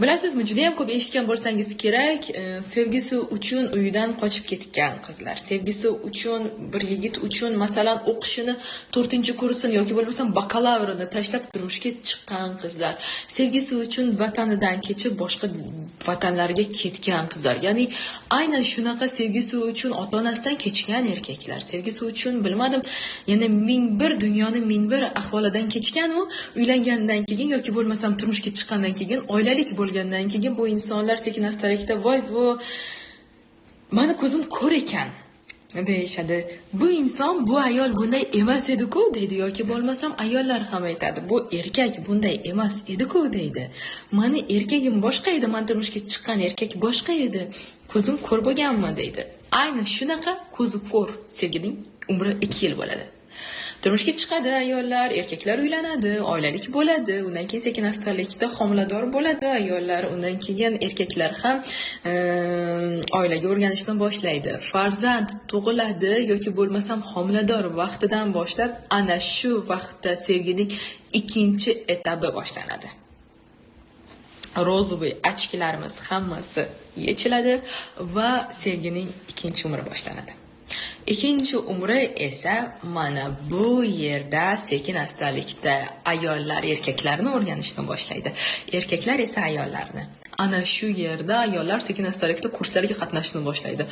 Bilasizmi, juda ham ko'p eshitgan bo'lsangiz kerak, sevgisi uchun uyidan qochib ketgan qizlar, sevgisi uchun bir yigit uchun masalan o'qishini 4-kursini yoki bo'lmasam bakalavrini tashlab turmushga chiqqan qizlar, sevgisi uchun vatanidan kechib boshqa vatanlarga ketgan qizlar. Ya'ni aynan shunaqa sevgisi uchun ota-onasidan kechgan erkaklar, sevgisi uchun bilmadim, yana dunyoni ming bir ahvolidan kechgan u uylangandan keyin yoki bo'lmasam turmushga chiqqandan keyin oilalik bo'lgandan keyin bu insonlar sekin-astalikda voy bu meni ko'zim ko'r ekan deyishadi. Bu inson, bu ayol bunday emas edi-ku deydi yoki bo'lmasam ayollar ham aytadi. Bu erkak bunday emas edi-ku deydi. Meni erkagim boshqa edi, men turmushga chiqqan erkak boshqa edi. Ko'zim ko'r bo'lganmi deydi. Ayni shunaqa ko'zi ko'r sevgining umri 2 yil bo'ladi. Turmushga chiqadi ayollar, erkaklar uylanadi, oilalik bo'ladi, undan keyin sekin-astalikda homilador bo'ladi ayollar, undan keyin erkaklar ham oilaga o'rganishni boshlaydi. Farzand tug'iladi yoki bo'lmasam homilador vaqtidan boshlab ana shu vaqtda sevgining ikkinchi etapi boshlanadi. Rozoviy ochkilarimiz hammasi yechiladi va sevgining ikkinchi umri boshlanadi. Ikkinchi umri esa mana bu yerda sekin-astalikda ayollar erkaklarni o'rganishni boshlaydi. Erkaklar esa ayollarni. Ana shu yerda ayollar sekin-astalikda kurslarga qatnashishni boshlaydi.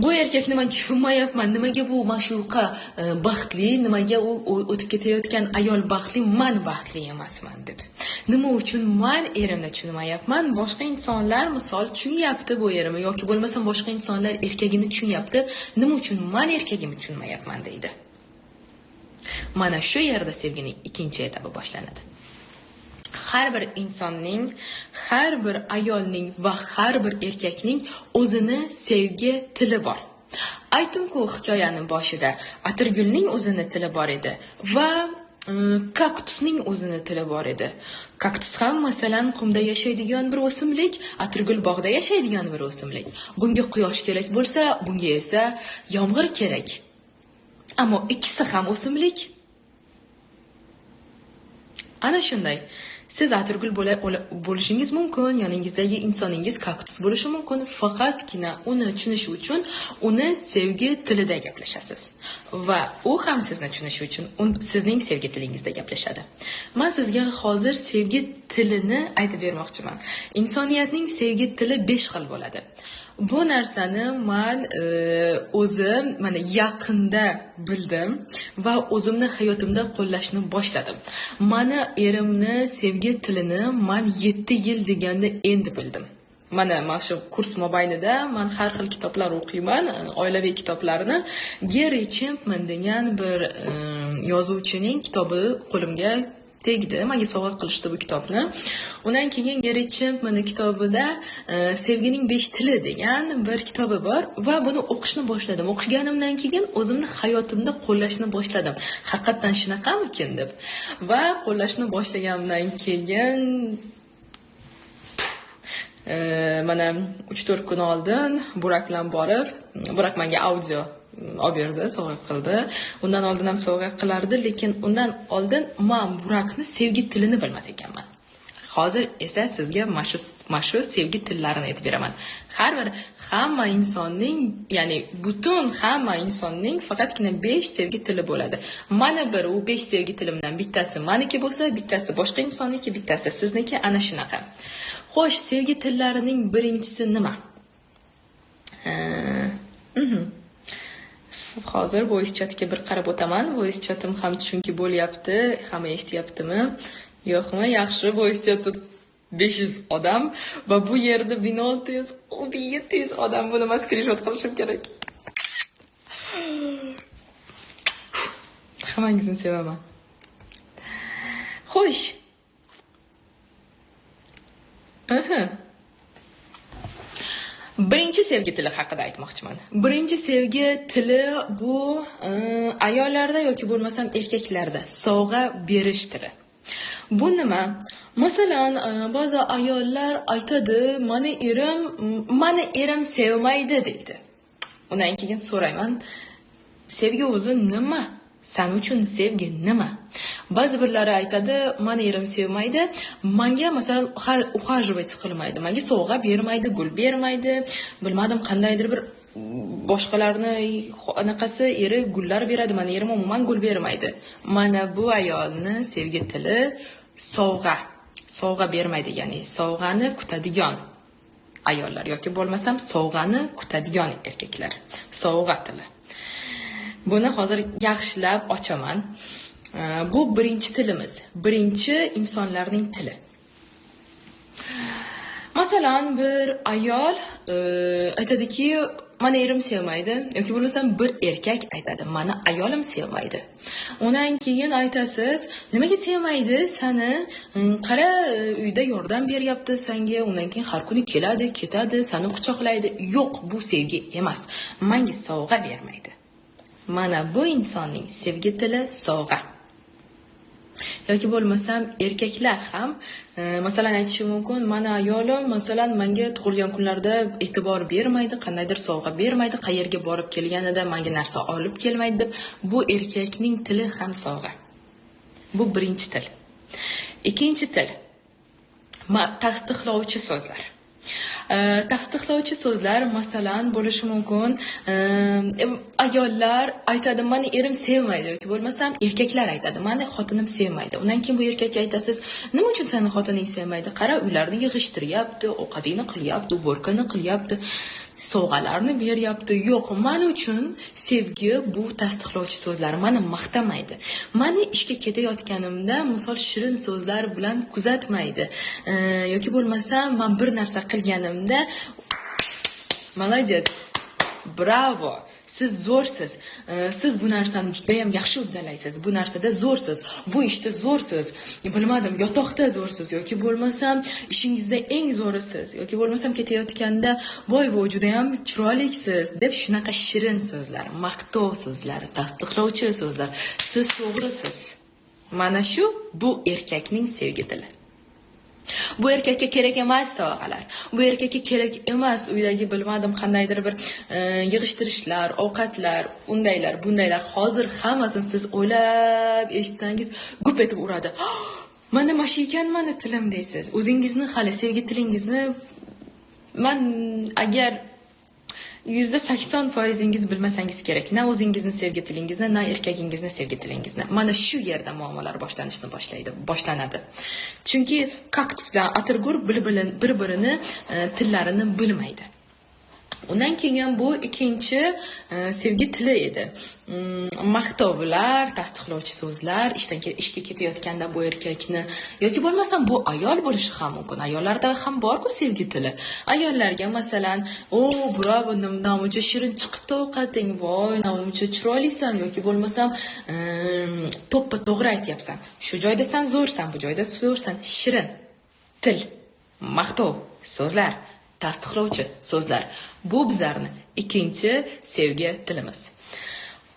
Bu erkakni men tushunmayapman, nimaga bu ma'shuqa baxtli, nimaga u o'tib ketayotgan ayol baxtli, men baxtli emasman deb. Nima uchun men erimni tushunmayapman? Boshqa insonlar misol tushunyapti bu erimni yoki bo'lmasam boshqa insonlar erkagini tushunyapti. Nima uchun men erkagimni tushunmayapman deydi. Mana shu yerda sevgining ikkinchi etapi boshlanadi. Har bir insonning, har bir ayolning va har bir erkakning o'zini sevgi tili bor. Aytdim-ku hikoyaning boshida, atirgulning o'zini tili bor edi va kaktusning o'zini tili bor edi. Kaktus ham masalan qumda yashaydigan bir o'simlik, atirgul bog'da yashaydigan bir o'simlik. Bunga quyosh kerak bo'lsa, bunga esa yomg'ir kerak. Ammo ikkisi ham o'simlik. Ana shunday. Siz atirgul bo'lishingiz mumkin, yoningizdagi insoningiz kaktus bo'lishi mumkin, faqatgina uni tushunish uchun uni sevgi tilida gaplashasiz. Va u ham sizni tushunish uchun sizning sevgi tilingizda gaplashadi. Men sizga hozir sevgi tilini aytib bermoqchiman. Insoniyatning sevgi tili 5 xil bo'ladi. Bu narsani men o'zim mana yaqinda bildim va o'zimni hayotimda qo'llashni boshladim. Meni erimni sevgi tilini men 7 yil deganda endi bildim. Mana shu kurs mobaynida men har xil kitoblar o'qiyman, oilaviy kitoblarni. Gary Chapman degan bir yozuvchining kitobi qo'limga tegdi, menga sovg'a qilishdi bu kitobni. Undan keyin Gary Chapman kitobida sevgining 5 tili degan bir kitobi bor va buni o'qishni boshladim. O'qiganimdan keyin o'zimni hayotimda qo'llashni boshladim. Haqiqatan shunaqamikin deb. Va qo'llashni boshlaganimdan keyin mana 3-4 kun oldin Burak bilan borib, Burak menga audio olib berdi, sovg'a qildi. Undan oldin ham sovg'a qilardi, lekin undan oldin men Burakni sevgi tilini bilmas ekanman. Hozir esa sizga mashu sevgi tillarini aytib beraman. Hamma insonning, ya'ni butun hamma insonning faqatgina 5 sevgi tili bo'ladi. Mana bir u 5 sevgi tilimdan bittasi meniki bo'lsa, bittasi boshqa insonniki, bittasi sizniki, ana shunaqa. Xo'sh, sevgi tillarining birinchisi nima? Hozir voice chatga bir qarab o'taman. Voice chatim ham chunki bo'lyapti, hamma eshityaptimi? Yo'qmi? Yaxshi, voice chat 500 odam va bu yerda 1600, 1700 odam buni screenshot qilishim kerak. Hammangizni sevaman. Xo'sh. Birinchi sevgi tili haqida aytmoqchiman. Birinchi sevgi tili bu ayollarda yoki bo'lmasam erkaklarda sovg'a berish tili. Bu nima? Masalan, ba'zi ayollar aytadi, meni erim sevmaydi deydi. Undan keyin so'rayman, sevgi o'zi nima? Sen uchun sevgi nima? Ba'zi birlari aytadi, meni erim sevmaydi, menga masalan ухаживать qilmaydi, menga sovg'a bermaydi, gul bermaydi, bilmadim qandaydir bir boshqalarni anaqasi eri gullar beradi, meni erim umuman gul bermaydi. Mana bu ayolni sevgi tili sovg'a. Sovg'a bermaydi, ya'ni sovg'ani kutadigan ayollar yoki bo'lmasam sovg'ani kutadigan erkaklar. Sovg'a tili. Buni hozir yaxshilab ochaman. Bu birinchi tilimiz, birinchi insonlarning tili. Masalan, bir ayol aytadiki, meni erim sevmaydi yoki bo'lmasam bir erkak aytadi, meni ayolim sevmaydi. Undan keyin aytasiz, nimaga sevmaydi? Seni qara uyda yordam beryapti senga, undan keyin har kuni keladi, ketadi, seni quchoqlaydi. Yo'q, bu sevgi emas. Menga sovg'a bermaydi. Mana bu insonning sevgi tili sovg'a. Yoki bo'lmasam erkaklar ham masalan aytishi mumkin, mana ayolim masalan menga tug'ilgan kunlarda e'tibor bermaydi, qandaydir sovg'a bermaydi, qayerga borib kelganida menga narsa olib kelmaydi deb, bu erkakning tili ham sovg'a. Bu birinchi til. Ikkinchi til tasdiqlovchi so'zlar. Tasdiqlovchi so'zlar masalan bo'lishi mumkin, ayollar aytadi, meni erim sevmaydi yoki bo'lmasam erkaklar aytadi, meni xotinim sevmaydi. Undan keyin bu erkakka aytasiz, nima uchun seni xotining sevmaydi? Qara, uylarni yig'ishtiryapti, ovqatingni qilyapti, uborkani qilyapti, sovg'alarni beryapti. Yo'q, men uchun sevgi bu tasdiqlovchi so'zlar. Meni maqtamaydi. Meni ishga ketayotganimda misol shirin so'zlar bilan kuzatmaydi. Yoki bo'lmasam men bir narsa qilganimda молодец, bravo, siz zo'rsiz. Siz bu narsani juda ham yaxshi uddalaysiz. Bu narsada zo'rsiz. Bu ishda zo'rsiz. Bilmadim, yotoqda zo'rsiz yoki bo'lmasam ishingizda eng zo'risiz yoki bo'lmasam ketayotganda voy juda ham chiroyliksiz deb shunaqa shirin so'zlar, maqtov so'zlari, tasdiqlovchi so'zlar. Siz to'g'risiz. Mana shu bu erkakning sevgi tili. Bu erkakka kerak emas sovg'alar. Bu erkakka kerak emas uydagi bilmadim qandaydir bir yig'ishtirishlar, ovqatlar, undaylar, bundaylar. Hozir hammasini siz o'ylab eshitsangiz gup etib uradi. Mana mashi ekan meni tilim deysiz. O'zingizni hali sevgi tilingizni men agar 80% bilmasangiz kerak. Na o'zingizni sevgi tilingizni, na erkagingizni sevgi tilingizni. Mana shu yerda muammolar boshlanadi. Chunki kaktus bilan atirgur bir-birini tillarini bilmaydi. Undan keyin bu ikkinchi sevgi tili edi. Maqtovlar, tasdiqlovchi so'zlar, ishga ketayotganda bu erkakni yoki bo'lmasam bu ayol bo'lishi ham mumkin. Ayollarda ham bor-ku sevgi tili. Ayollarga masalan, bravo, namuncha shirin chiqibdi ovqating, voy, namuncha chiroylisan yoki bo'lmasam to'ppa to'g'ri aytyapsan. Shu joyda sen zo'rsan, bu joyda zo'rsan. Shirin til, maqtov so'zlar, tasdiqlovchi so'zlar. Bu bizlarni ikkinchi sevgi tilimiz.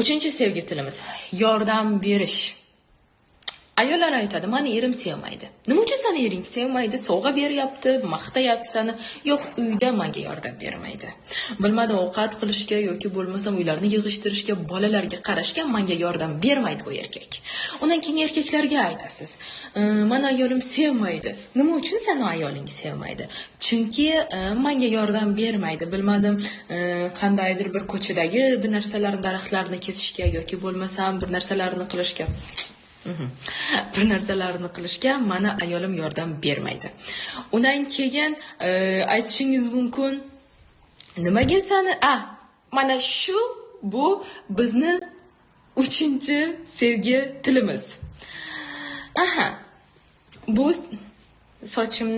Uchinchi sevgi tilimiz yordam berish. Ayollar aytadi, meni erim sevmaydi. Nima uchun seni ering sevmaydi? Sovg'a beryapti, maqtayapti seni. Yo'q, uyda menga yordam bermaydi. Bilmadim, ovqat qilishga yoki bo'lmasam uylarni yig'ishtirishga, bolalarga qarashga menga yordam bermaydi bu erkak. Undan keyin erkaklarga aytasiz, meni ayolim sevmaydi. Nima uchun seni ayoling sevmaydi? Chunki menga yordam bermaydi. Bilmadim, qandaydir bir ko'chadagi bir narsalarni, daraxtlarni kesishga yoki bo'lmasam bir narsalarni qilishga bir narsalarni qilishga mana ayolim yordam bermaydi. Undan keyin aytishingiz mumkin, nimaga seni mana shu bu bizni uchinchi sevgi tilimiz. Bu sochim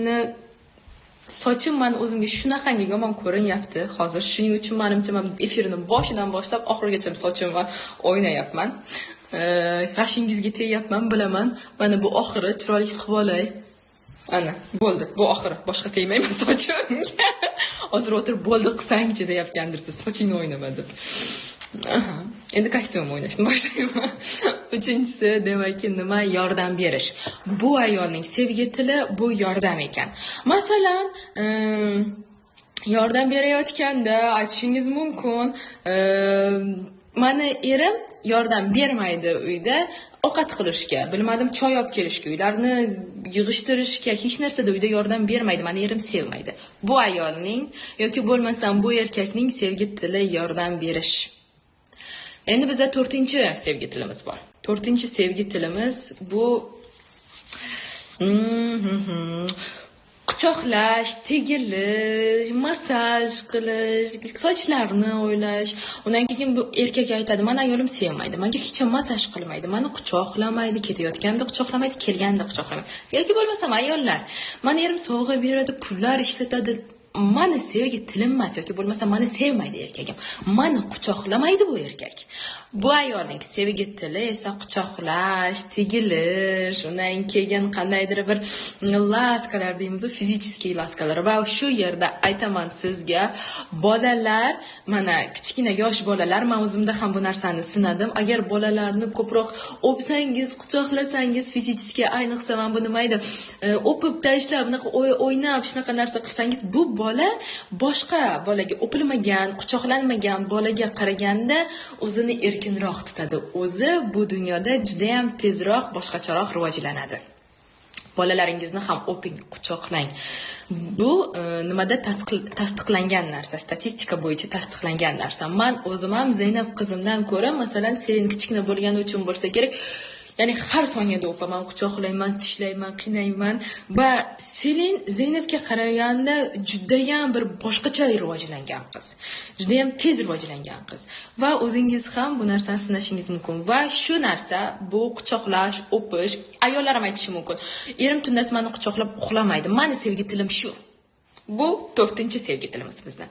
men o'zimga shunaqangi yomon ko'rinyapti hozir. Shuning uchun menimcha men efirni boshidan boshlab oxirigacha sochimni o'ynayapman. G'ashingizga tegyapman, bilaman. Mana bu oxiri chiroyli qilib olay. Ana, bo'ldi. Bu oxiri. Boshqa tegmayman sochimga. Hozir o'tirib bo'ldi qilsangchi deyapgandirsiz, sochingni o'ynama deb. Endi kostyum o'ynashni boshlayman. Uchinchisi, demakki, nima? Yordam berish. Bu ayolning sevgi tili bu yordam ekan. Masalan, yordam berayotganda aytishingiz mumkin, Mani erim yordam bermaydi uyda ovqat qilishga, bilmadim choy olib kelishga, uylarni yig'ishtirishga, hech narsada uyda yordam bermaydi. Mani erim sevmaydi. Bu ayolning yoki bo'lmasam bu erkakning sevgi tili yordam berish. Endi bizda 4-chi sevgi tilimiz bor. 4-chi sevgi tilimiz bu quchoqlash, tegilish, massaj qilish, sochlarni o'ylash. Undan keyin bu erkak aytadi, "Meni ayolim sevmaydi, menga hech ham massaj qilmaydi, meni quchoqlamaydi, ketayotganda quchoqlamaydi, kelganda quchoqlamaydi." Yoki bo'lmasam ayollar, "Meni erim sovg'a beradi, pullar ishlatadi, mani sevgi tilim emas yoki bo'lmasa mani sevmaydi erkagim. Mani quchoqlamaydi bu erkak." Bu ayolning sevgi tili esa quchoqlash, tegilish, undan keyin qandaydir bir laskalar deymiz, fizический laskalar. Va shu yerda aytaman sizga, bolalar, mana kichkina yosh bolalar, men o'zimda ham bu narsani sinadim. Agar bolalarni ko'proq o'psangiz, quchoqlasangiz, fizический, ayniqsa men bu nima edi, o'pib tashlab, bunaqa o'ynab, shunaqa narsa qilsangiz, bu bola boshqa bolaga o'pilmagan, quchoqlanmagan bolaga qaraganda o'zini erkinroq tutadi. O'zi bu dunyoda juda ham tezroq, boshqacharoq rivojlanadi. Bolalaringizni ham o'ping, quchoqlang. Bu nimada tasdiqlangan narsa, statistika bo'yicha tasdiqlangan narsa. Men o'zim ham Zaynab qizimdan ko'ra, masalan, Selin kichkina bo'lgani uchun bo'lsa kerak, ya'ni har soniyada o'paman, quchoqlayman, tishlayman, qiynayman va Selin Zaynabga qaraganda juda ham bir boshqacha rivojlangan qiz. Juda ham tez rivojlangan qiz. Va o'zingiz ham bu narsani sinashingiz mumkin. Va shu narsa, bu quchoqlash, o'pish, ayollar ham aytishi mumkin. Erim tundasi meni quchoqlab uxlamaydi. Meni sevgi tilim shu. Bu 4-chi sevgi tilimiz bizda.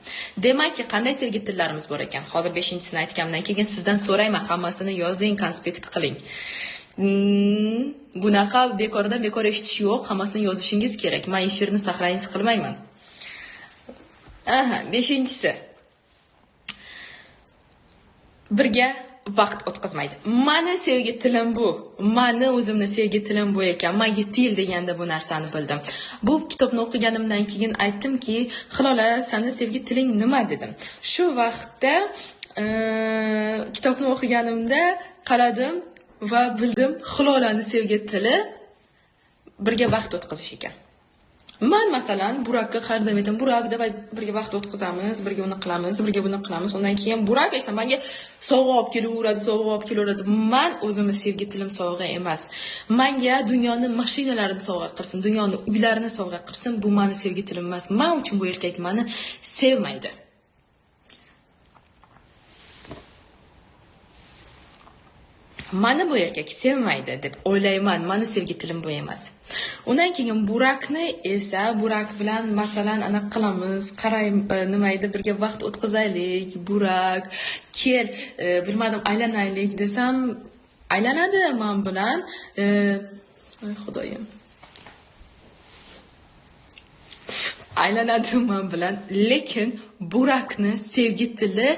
Demakki, qanday sevgi tillarimiz bor ekan? Hozir 5-chisini aytganimdan keyin sizdan so'rayman, hammasini yozing, konspekt qiling. Bunaqa bekordan bekor eshitish yo'q, hammasini yozishingiz kerak. Men efirni saqlayingiz qilmayman. 5-chisi. Birga vaqt o'tkazmaydi. Mani sevgi tilim bu. Mani o'zimni sevgi tilim bu ekan. Men 7 yil deganda bu narsani bildim. Bu kitobni o'qiganimdan keyin aytdimki, "Hilola, seni sevgi tiling nima?" dedim. Shu vaqtda kitobni o'qiganimda qaradim va bildim, Hilolani sevgi tili birga vaqt o'tkazish ekan. Men masalan Burakka qardim, aytaman, "Burak, davay birga vaqt o'tkazamiz, birga uni qilamiz, birga buni qilamiz." Undan keyin Burak esa menga sovg'a olib kelaveradi. Men o'zimni sevgi tilim sovg'a emas. Menga dunyoni mashinalarini sovg'a qilsin, dunyoni uylarini sovg'a qilsin, bu meni sevgi tilim emas. Men uchun bu erkak meni sevmaydi. Mani bu erkak sevmaydi deb o'ylayman. Mani sevgi tilim bu emas. Undan keyin Burakni esa, Burak bilan masalan anaqa qilamiz, nima edi, birga vaqt o'tkazaylik. Burak, kel, bilmadim, aylanaylik desam, aylanadi men bilan. Voy xudoyim. Aylanadi men bilan, lekin Burakni sevgi tili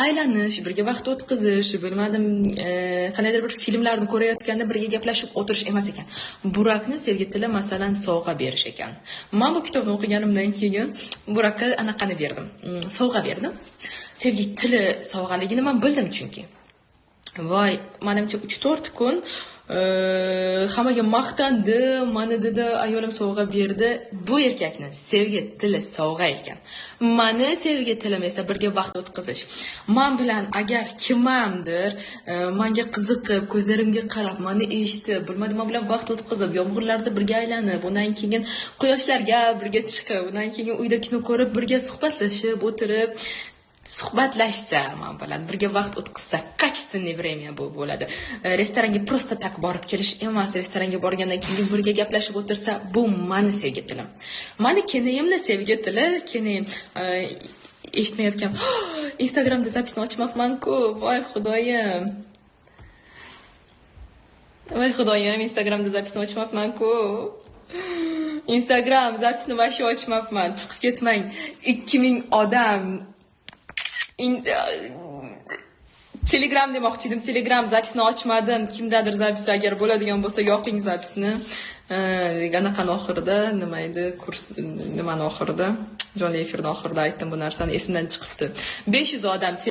aylanish, birga vaqt o'tkazish, bilmadim, qandaydir bir filmlarni ko'rayotganda birga gaplashib o'tirish emas ekan. Burakni sevgi tili masalan sovg'a berish ekan. Men bu kitobni o'qiganimdan keyin Burakka anaqani berdim. Sovg'a berdim. Sevgi tili sovg'aligini men bildim chunki. Voy, menimcha 3-4 kun hammaga maqtandi, mana dedi, ayolim sovg'a berdi. Bu erkakni sevgi tili sovg'a ekan. Mani sevgi tilim esa birga vaqt o'tkazish. Men bilan agar kimamdir menga qiziqib, ko'zlarimga qarab, meni eshitib, bilmadim, men bilan vaqt o'tkazib, yomg'irlarda birga aylanib, undan keyin quyoshlarga birga chiqib, undan keyin uyda kino ko'rib, birga suhbatlashib, o'tirib, suhbatlashsa, men bilan birga vaqt o'tkazsa, качественное время bu bo'ladi. Restoranga просто tak borib kelish emas, restoranga borgandan keyin birga gaplashib o'tirsa, bu meni sevgi tilim. Meni kenayimni sevgi tili, kenayim eshitmayotgan. Instagramda zapisni ochmoqman-ku, voy xudoyim. Voy xudoyim, Instagramda zapisni ochmoqman-ku. Instagram zapisni vashi ochmoqman, chiqib ketmang. 2000 odam Telegram demoqchi edim. Telegram zapisni ochmadim. Kimdadir zapisi agar bo'ladigan bo'lsa, yoqing zapisni. Anaqani oxirida, nima edi, kurs nimani oxirida, jonli efirning oxirida aytdim bu narsani, esimdan chiqibdi. 500 odam